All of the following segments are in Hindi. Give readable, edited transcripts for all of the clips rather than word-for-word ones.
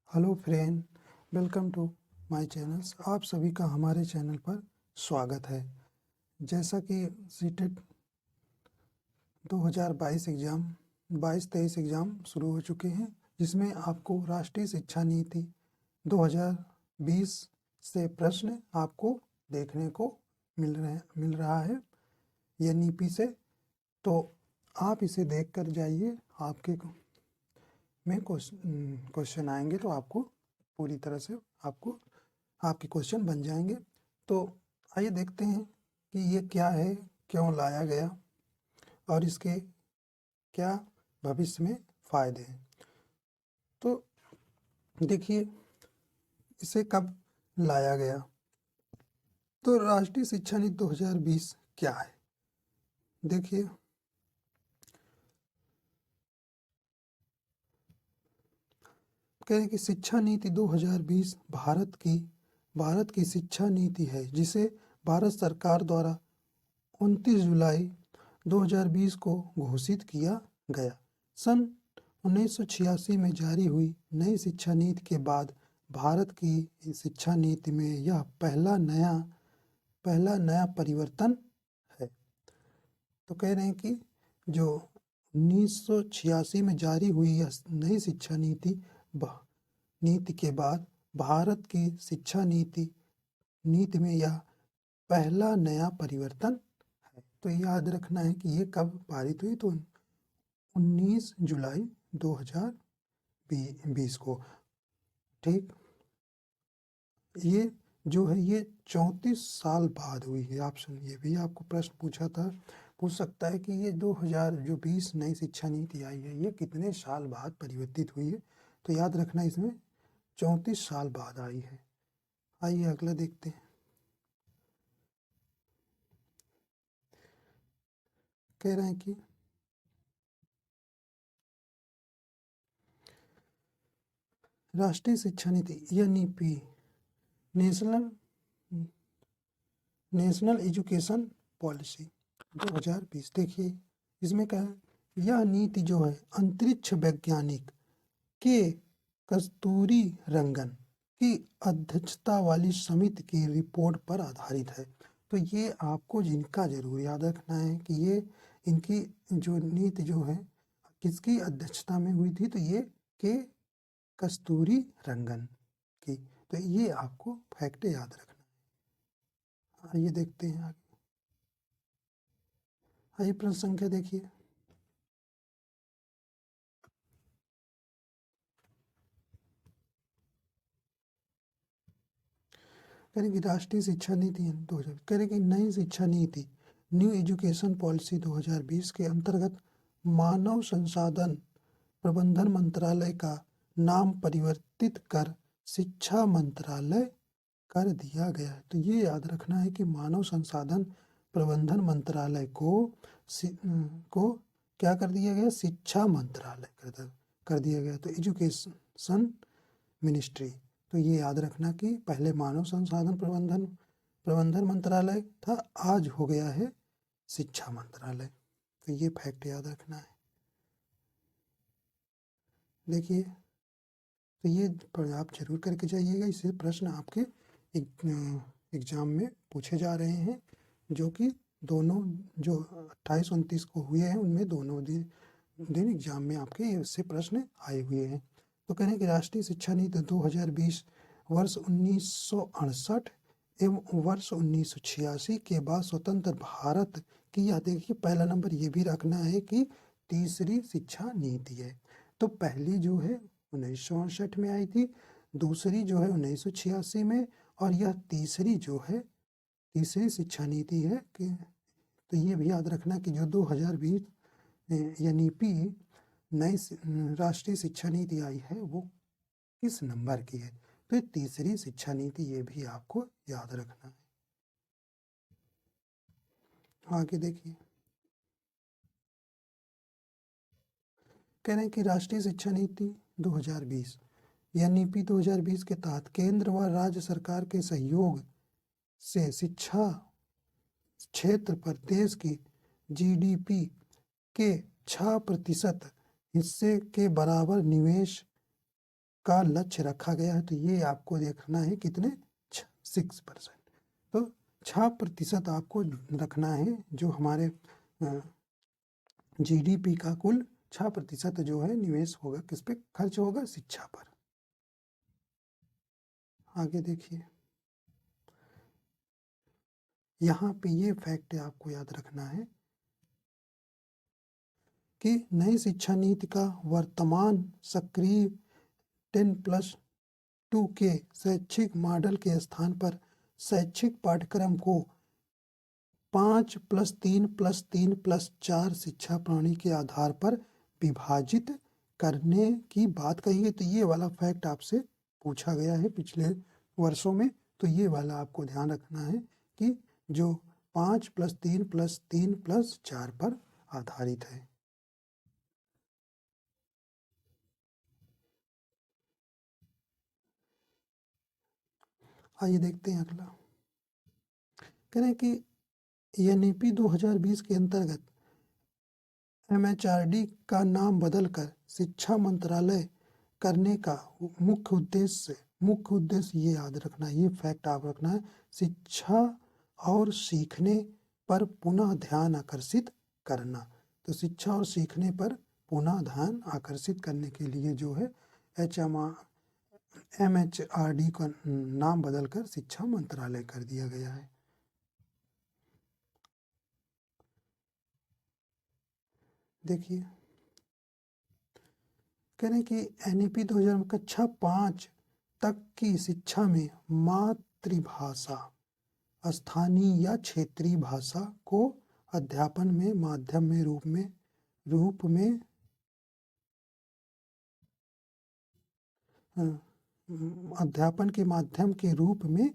Hello friend, welcome to my channels. आप सभी का हमारे चैनल पर स्वागत है। जैसा कि सीटेट 2022 एग्ज़ाम 22-23 एग्ज़ाम शुरू हो चुके हैं, जिसमें आपको राष्ट्रीय शिक्षा नीति 2020 से प्रश्न आपको देखने को मिल रहा है एनईपी से। तो आप इसे देख कर जाइए, आपके में क्वेश्चन आएंगे तो आपको पूरी तरह से आपके क्वेश्चन बन जाएंगे। तो आइए देखते हैं कि ये क्या है, क्यों लाया गया और इसके क्या भविष्य में फ़ायदे हैं। तो देखिए, इसे कब लाया गया। तो राष्ट्रीय शिक्षा नीति 2020 क्या है, देखिए। कह रहे कि शिक्षा नीति 2020 भारत की शिक्षा नीति है, जिसे भारत सरकार द्वारा 29 जुलाई 2020 को घोषित किया गया। सन 1986 में जारी हुई नई शिक्षा नीति के बाद भारत की शिक्षा नीति में यह पहला नया परिवर्तन है। तो कह रहे हैं कि जो 1986 में जारी हुई यह नई शिक्षा नीति के बाद भारत की शिक्षा नीति में यह पहला नया परिवर्तन है। तो याद रखना है कि ये कब पारित हुई, तो 19 जुलाई 2020 को। ठीक, ये जो है ये 34 साल बाद हुई है। ऑप्शन ये भी आपको प्रश्न पूछ सकता है कि ये 2020 नई शिक्षा नीति आई है, ये कितने साल बाद परिवर्तित हुई है। तो याद रखना इसमें 34 साल बाद आई है। आइए अगला देखते हैं। कह रहे हैं कि राष्ट्रीय शिक्षा नीति एनईपी नेशनल एजुकेशन पॉलिसी 2020। देखिए इसमें क्या है, यह नीति जो है अंतरिक्ष वैज्ञानिक के कस्तूरी रंगन की अध्यक्षता वाली समिति की रिपोर्ट पर आधारित है। तो ये आपको जिनका जरूर याद रखना है कि ये इनकी जो नीति जो है किसकी अध्यक्षता में हुई थी, तो ये के कस्तूरी रंगन की। तो ये आपको फैक्ट याद रखना है। आइए देखते हैं आगे। आइए प्रश्न संख्या देखिए। करेंगे राष्ट्रीय शिक्षा नीति 2020, करेंगे नई शिक्षा नीति न्यू एजुकेशन पॉलिसी 2020 के अंतर्गत मानव संसाधन प्रबंधन मंत्रालय का नाम परिवर्तित कर शिक्षा मंत्रालय कर दिया गया है। तो ये याद रखना है कि मानव संसाधन प्रबंधन मंत्रालय को क्या कर दिया गया, शिक्षा मंत्रालय कर दिया गया। तो एजुकेशन मिनिस्ट्री। तो ये याद रखना कि पहले मानव संसाधन प्रबंधन मंत्रालय था, आज हो गया है शिक्षा मंत्रालय। तो ये फैक्ट याद रखना है। देखिए, तो ये आप जरूर करके जाइएगा। इससे प्रश्न आपके एग्जाम में पूछे जा रहे हैं, जो कि दोनों जो 28-29 को हुए हैं, उनमें दोनों दिन एग्जाम में आपके इससे प्रश्न आए हुए हैं। तो कह रहे हैं कि राष्ट्रीय शिक्षा नीति 2020 वर्ष 1968 एवं वर्ष 1986 के बाद स्वतंत्र भारत की, यह देखिए पहला नंबर ये भी रखना है कि तीसरी शिक्षा नीति है। तो पहली जो है 1968 में आई थी, दूसरी जो है 1986 में, और यह तीसरी जो है तीसरी शिक्षा नीति है कि। तो ये भी याद रखना कि जो 2020 एनईपी नई राष्ट्रीय शिक्षा नीति आई है वो किस नंबर की है। तो ये तीसरी शिक्षा नीति, ये भी आपको याद रखना है। आगे देखिए, कह रहे हैं कि राष्ट्रीय शिक्षा नीति 2020 एनईपी 2020 के तहत केंद्र व राज्य सरकार के सहयोग से शिक्षा क्षेत्र पर देश की जीडीपी के 6% हिस्से के बराबर निवेश का लक्ष्य रखा गया है। तो ये आपको देखना है कितने 6%। तो 6% आपको रखना है, जो हमारे जीडीपी का कुल 6% जो है निवेश होगा, किस पे खर्च होगा, शिक्षा पर। आगे देखिए, यहाँ पे ये फैक्ट आपको याद रखना है कि नई शिक्षा नीति का वर्तमान सक्रिय 10+2 के शैक्षिक मॉडल के स्थान पर शैक्षिक पाठ्यक्रम को 5+3+3+4 शिक्षा प्रणाली के आधार पर विभाजित करने की बात कही है। तो ये वाला फैक्ट आपसे पूछा गया है पिछले वर्षों में। तो ये वाला आपको ध्यान रखना है कि जो 5+3+3+4 पर आधारित है। आइए देखते हैं अगला। कह रहे हैं कि एनईपी 2020 के अंतर्गत एमएचआरडी का नाम बदलकर शिक्षा मंत्रालय करने का मुख्य उद्देश्य ये याद रखना है, ये फैक्ट आप रखना है, शिक्षा और सीखने पर पुनः ध्यान आकर्षित करना। तो शिक्षा और सीखने पर पुनः ध्यान आकर्षित करने के लिए जो है एमएचआरडी का नाम बदलकर शिक्षा मंत्रालय कर दिया गया है। देखिए, कह रहे हैं कि एनईपी 2000 कक्षा 5 तक की शिक्षा में मातृभाषा, स्थानीय या क्षेत्रीय भाषा को अध्यापन में माध्यम में रूप में अध्यापन के माध्यम के रूप में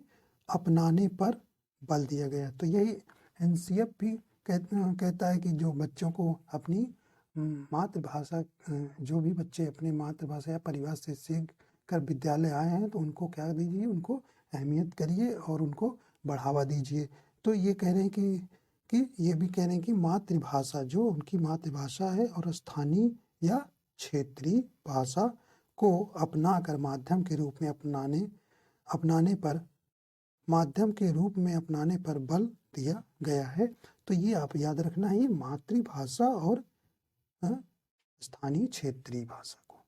अपनाने पर बल दिया गया। तो यही एनसीएफ भी कहता है कि जो बच्चों को अपनी मातृभाषा, जो भी बच्चे अपने मातृभाषा या परिवार से सीख कर विद्यालय आए हैं, तो उनको क्या दीजिए, उनको अहमियत करिए और उनको बढ़ावा दीजिए। तो ये कह रहे हैं कि ये भी कह रहे हैं कि मातृभाषा, जो उनकी मातृभाषा है, और स्थानीय या क्षेत्रीय भाषा को अपनाकर माध्यम के रूप में अपनाने पर बल दिया गया है। तो ये आप याद रखना है, मातृभाषा और स्थानीय क्षेत्रीय भाषा को।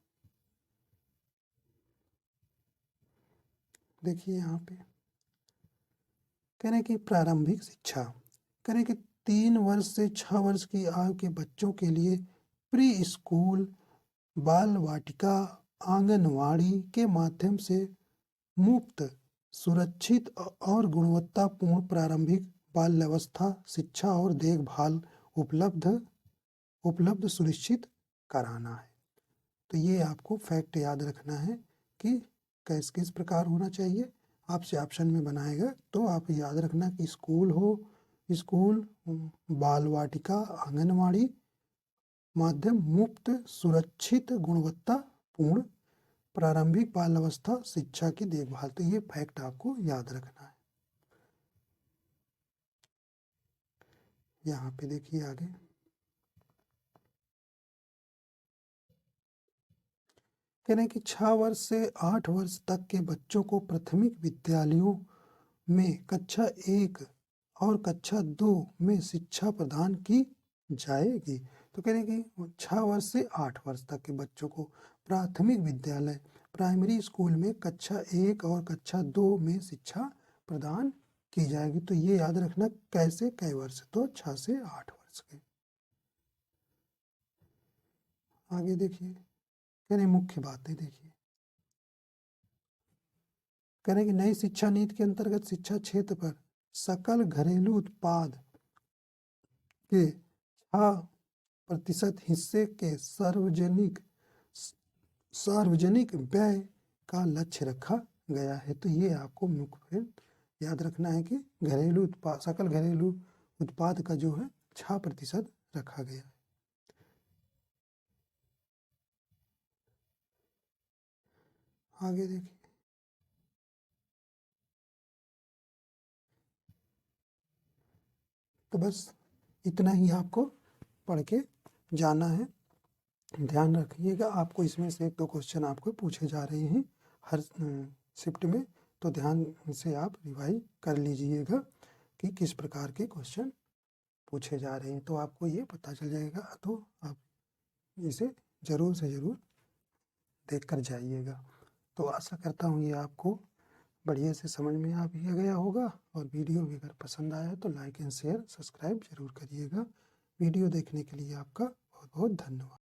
देखिए यहाँ पे कह रहे हैं कि प्रारंभिक शिक्षा, कह रहे हैं कि 3 वर्ष से 6 वर्ष की आयु के बच्चों के लिए प्री स्कूल, बाल वाटिका, आंगनवाड़ी के माध्यम से मुफ्त, सुरक्षित और गुणवत्तापूर्ण प्रारंभिक बाल्यावस्था शिक्षा और देखभाल उपलब्ध सुनिश्चित कराना है। तो ये आपको फैक्ट याद रखना है कि किस प्रकार होना चाहिए। आपसे ऑप्शन में बनाएगा तो आप याद रखना कि स्कूल, बाल वाटिका, आंगनवाड़ी माध्यम, मुफ्त, सुरक्षित, गुणवत्तापूर्ण प्रारंभिक बाल्यावस्था शिक्षा की देखभाल। तो ये फैक्ट आपको याद रखना है। यहाँ पे देखिए आगे, कह रहे हैं कि 6 वर्ष से 8 वर्ष तक के बच्चों को प्राथमिक विद्यालयों में कक्षा 1 और कक्षा 2 में शिक्षा प्रदान की जाएगी। तो कह रहे हैं कि 6 वर्ष से 8 वर्ष तक के बच्चों को प्राथमिक विद्यालय, प्राइमरी स्कूल में कक्षा 1 और कक्षा 2 में शिक्षा प्रदान की जाएगी। तो ये याद रखना, कैसे, कई वर्ष, तो 6 से 8 वर्ष के। आगे देखिए, कह रहे मुख्य बातें देखिए, कह रहे कि नई शिक्षा नीति के अंतर्गत शिक्षा क्षेत्र पर सकल घरेलू उत्पाद के 6% हिस्से के सार्वजनिक व्यय का लक्ष्य रखा गया है। तो ये आपको मुख्य याद रखना है कि सकल घरेलू उत्पाद का जो है 6% रखा गया है। आगे देखिए, तो बस इतना ही आपको पढ़ के जाना है। ध्यान रखिएगा, आपको इसमें से 1-2 क्वेश्चन आपको पूछे जा रहे हैं हर शिफ्ट में, तो ध्यान से आप रिवाइज कर लीजिएगा कि किस प्रकार के क्वेश्चन पूछे जा रहे हैं, तो आपको ये पता चल जाएगा। तो आप इसे ज़रूर से ज़रूर देख कर जाइएगा। तो आशा करता हूँ ये आपको बढ़िया से समझ में आ भी गया होगा, और वीडियो भी अगर पसंद आया तो लाइक एंड शेयर सब्सक्राइब ज़रूर करिएगा। वीडियो देखने के लिए आपका बहुत बहुत धन्यवाद।